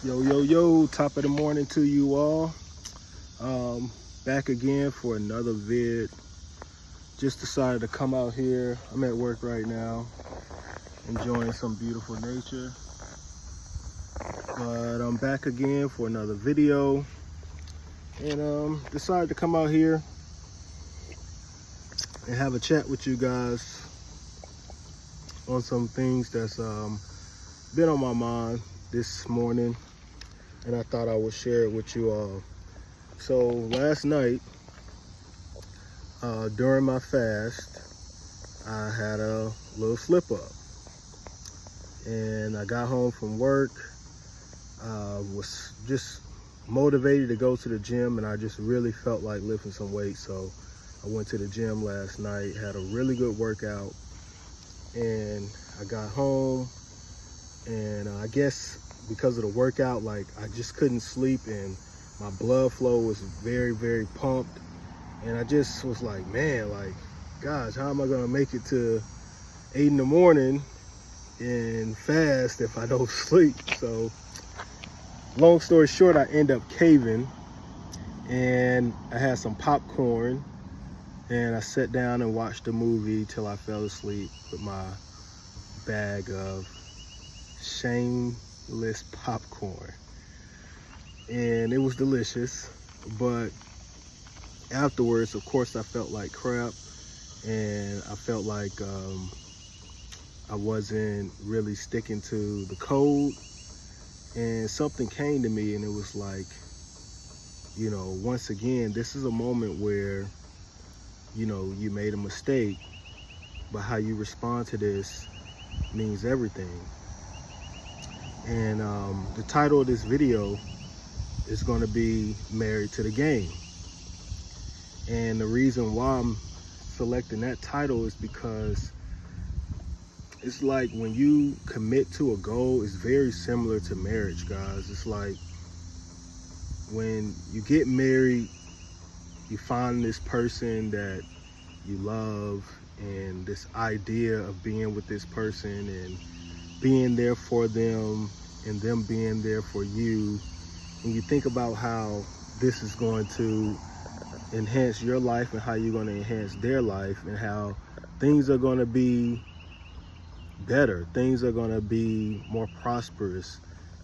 Yo, top of the morning to you all. Back again for another vid. Just decided to come out here. I'm at work right now, enjoying some beautiful nature. But I'm back again for another video. And decided to come out here and have a chat with you guys on some things that's been on my mind this morning, and I thought I would share it with you all. So last night, during my fast, I had a little slip up, and I got home from work. Was just motivated to go to the gym, and I just really felt like lifting some weight. So I went to the gym last night, had a really good workout, and I got home, and I guess because of the workout, like, I just couldn't sleep, and my blood flow was very, very pumped. And I just was like, man, like, gosh, how am I gonna make it to 8 in the morning and fast if I don't sleep? So long story short, I end up caving, and I had some popcorn, and I sat down and watched a movie till I fell asleep with my bag of shameless popcorn. And it was delicious, but afterwards, of course, I felt like crap, and I felt like I wasn't really sticking to the code. And something came to me, and it was like, you know, once again, this is a moment where, you know, you made a mistake, but how you respond to this means everything. And the title of this video is going to be Married to the Game. And the reason why I'm selecting that title is because it's like when you commit to a goal, it's very similar to marriage, guys. It's like when you get married, you find this person that you love, and this idea of being with this person and being there for them and them being there for you. And you think about how this is going to enhance your life and how you're going to enhance their life, and how things are going to be better. Things are going to be more prosperous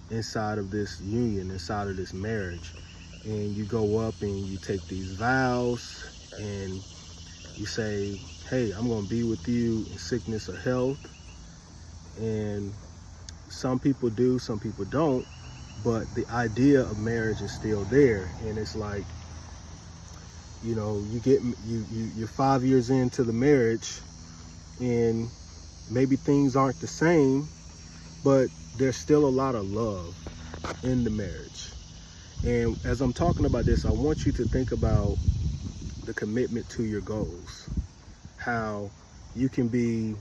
inside of this union, inside of this marriage. And you go up and you take these vows, and you say, hey, I'm going to be with you in sickness or health. And some people do, some people don't, but the idea of marriage is still there. And it's like, you know, you're 5 years into the marriage, and maybe things aren't the same, but there's still a lot of love in the marriage. And as I'm talking about this, I want you to think about the commitment to your goals. How you can be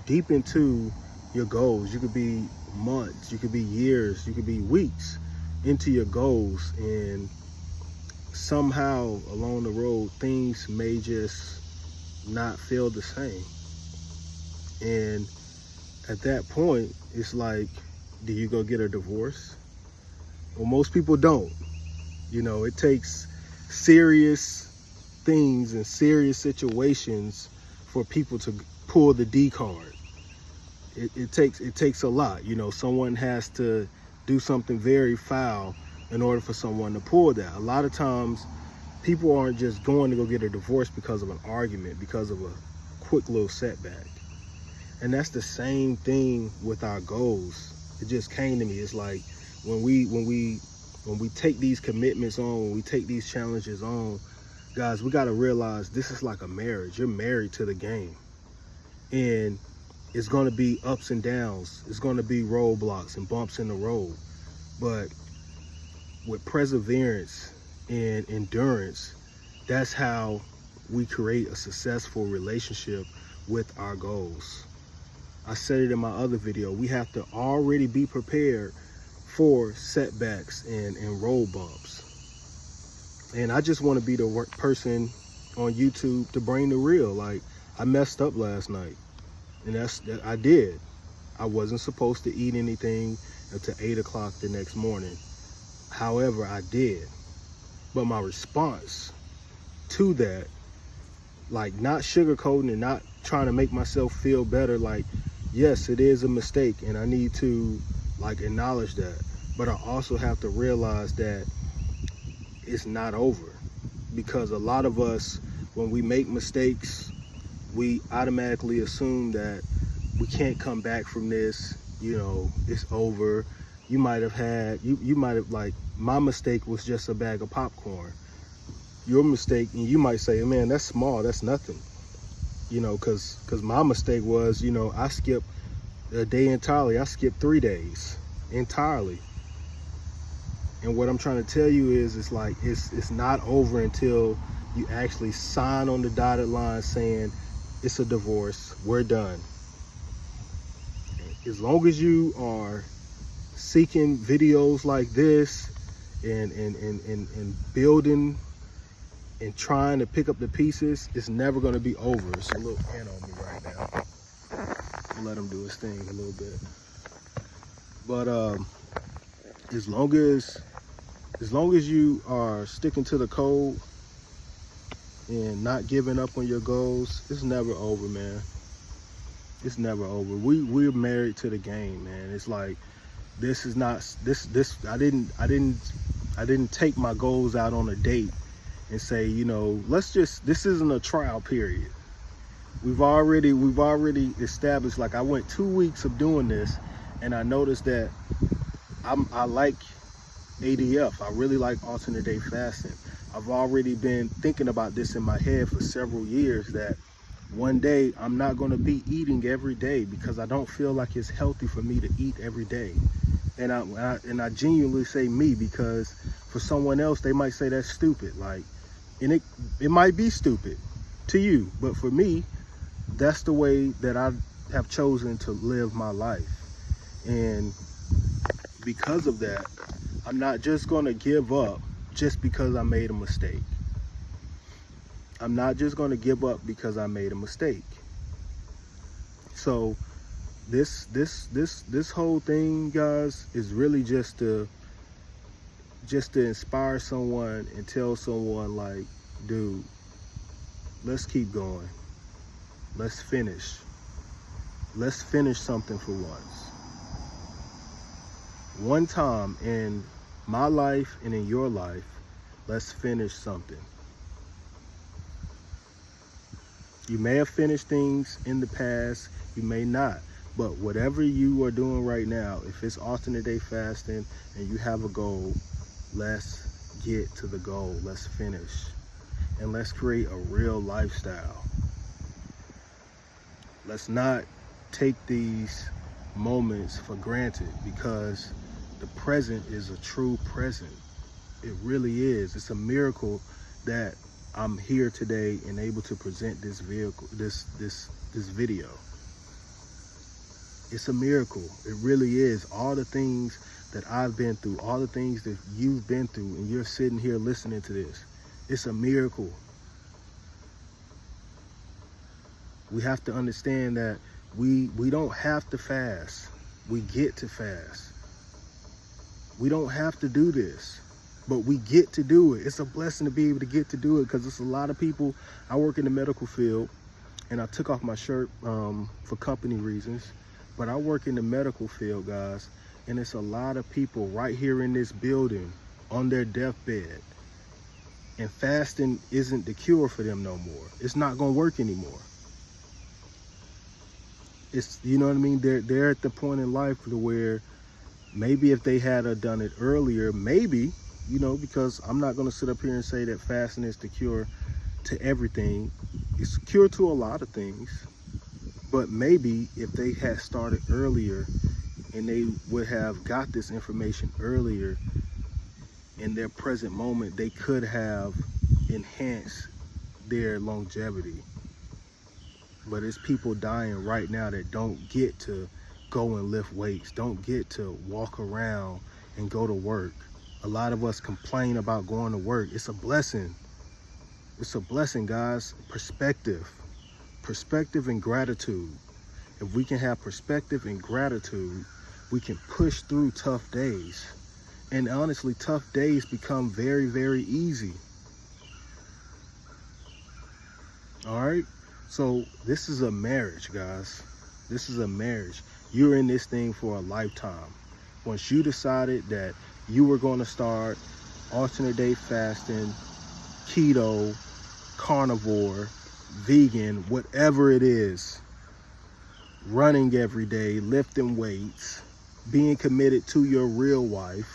deep into your goals. You could be months, you could be years, you could be weeks into your goals, and somehow along the road things may just not feel the same. And at that point, it's like, do you go get a divorce? Well, most people don't. You know, it takes serious things and serious situations for people to pull the D card. It takes a lot. You know, someone has to do something very foul in order for someone to pull that. A lot of times people aren't just going to go get a divorce because of an argument, because of a quick little setback. And that's the same thing with our goals. It just came to me. It's like when we take these commitments on, when we take these challenges on, guys, we got to realize this is like a marriage. You're married to the game. And it's going to be ups and downs. It's going to be roadblocks and bumps in the road. But with perseverance and endurance, that's how we create a successful relationship with our goals. I said it in my other video, we have to already be prepared for setbacks and road bumps. And I just want to be the person on YouTube to bring the real. Like, I messed up last night, and I did. I wasn't supposed to eat anything until 8 o'clock the next morning. However, I did. But my response to that, like not sugarcoating and not trying to make myself feel better, like, yes, it is a mistake and I need to like acknowledge that. But I also have to realize that it's not over, because a lot of us, when we make mistakes, we automatically assume that we can't come back from this, it's over. You might have like, my mistake was just a bag of popcorn. Your mistake, and you might say, man, that's small, that's nothing, because my mistake was, I skipped a day entirely. I skipped 3 days entirely. And what I'm trying to tell you is, it's like, it's not over until you actually sign on the dotted line saying it's a divorce, we're done. As long as you are seeking videos like this and building and trying to pick up the pieces, it's never going to be over. It's a little ant on me right now. I'll let him do his thing a little bit. But as long as you are sticking to the code and not giving up on your goals, it's never over, man. It's never over. We're married to the game, man. It's like, this is not this. I didn't take my goals out on a date and say, this isn't a trial period. We've already established, like, I went 2 weeks of doing this, and I noticed that I like ADF. I really like alternate day fasting. I've already been thinking about this in my head for several years, that one day I'm not going to be eating every day, because I don't feel like it's healthy for me to eat every day. And I genuinely say me, because for someone else, they might say that's stupid. Like, and it might be stupid to you, but for me, that's the way that I have chosen to live my life. And because of that, I'm not just going to give up just because I made a mistake. I'm not just going to give up because I made a mistake. So this whole thing, guys, is really just to inspire someone and tell someone, like, dude, let's keep going. Let's finish. Let's finish something for once. One time in my life and in your life, let's finish something. You may have finished things in the past, you may not. But whatever you are doing right now, if it's alternate day fasting and you have a goal, let's get to the goal. Let's finish. And let's create a real lifestyle. Let's not take these moments for granted, because the present is a true present. It really is. It's a miracle that I'm here today and able to present this video. It's a miracle. It really is. All the things that I've been through, all the things that you've been through, and you're sitting here listening to this, it's a miracle. We have to understand that we don't have to fast. We get to fast. We don't have to do this, but we get to do it. It's a blessing to be able to get to do it, because it's a lot of people. I work in the medical field, and I took off my shirt for company reasons, but I work in the medical field, guys, and it's a lot of people right here in this building on their deathbed, and fasting isn't the cure for them no more. It's not going to work anymore. It's, you know what I mean? They're at the point in life to where maybe if they had done it earlier, maybe, because I'm not going to sit up here and say that fasting is the cure to everything. It's a cure to a lot of things, but maybe if they had started earlier and they would have got this information earlier in their present moment, they could have enhanced their longevity. But it's people dying right now that don't get to go and lift weights, don't get to walk around and go to work. A lot of us complain about going to work. It's a blessing. It's a blessing, guys. Perspective and gratitude. if we can have perspective and gratitude, we can push through tough days. And honestly, tough days become very, very easy. All right? So this is a marriage, guys. This is a marriage. You're in this thing for a lifetime. Once you decided that you were going to start alternate day fasting, keto, carnivore, vegan, whatever it is, running every day, lifting weights, being committed to your real wife,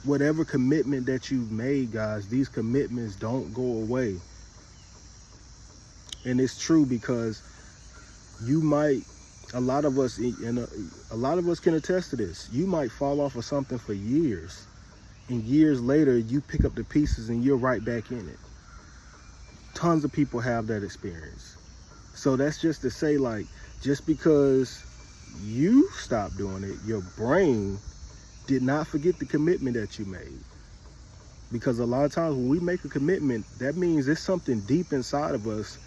whatever commitment that you've made, guys, these commitments don't go away. And it's true, because you might, a lot of us can attest to this. You might fall off of something for years, and years later you pick up the pieces and you're right back in it. Tons of people have that experience. So that's just to say, like, just because you stopped doing it, your brain did not forget the commitment that you made. Because a lot of times when we make a commitment, that means there's something deep inside of us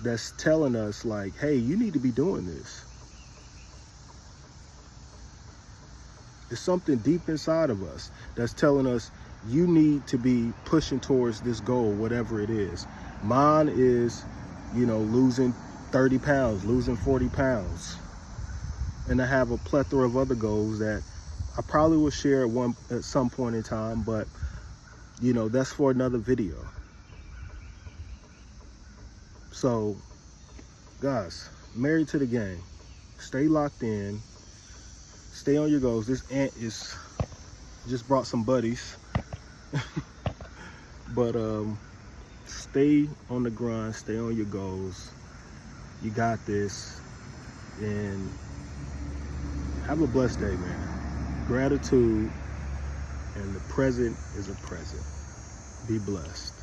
that's telling us, like, hey, you need to be doing this. There's something deep inside of us that's telling us you need to be pushing towards this goal, whatever it is. Mine is, losing 30 pounds, losing 40 pounds. And I have a plethora of other goals that I probably will share at some point in time, but that's for another video. So, guys, married to the game. Stay locked in. Stay on your goals. This ant is just brought some buddies. But stay on the grind. Stay on your goals. You got this. And have a blessed day, man. Gratitude, and the present is a present. Be blessed.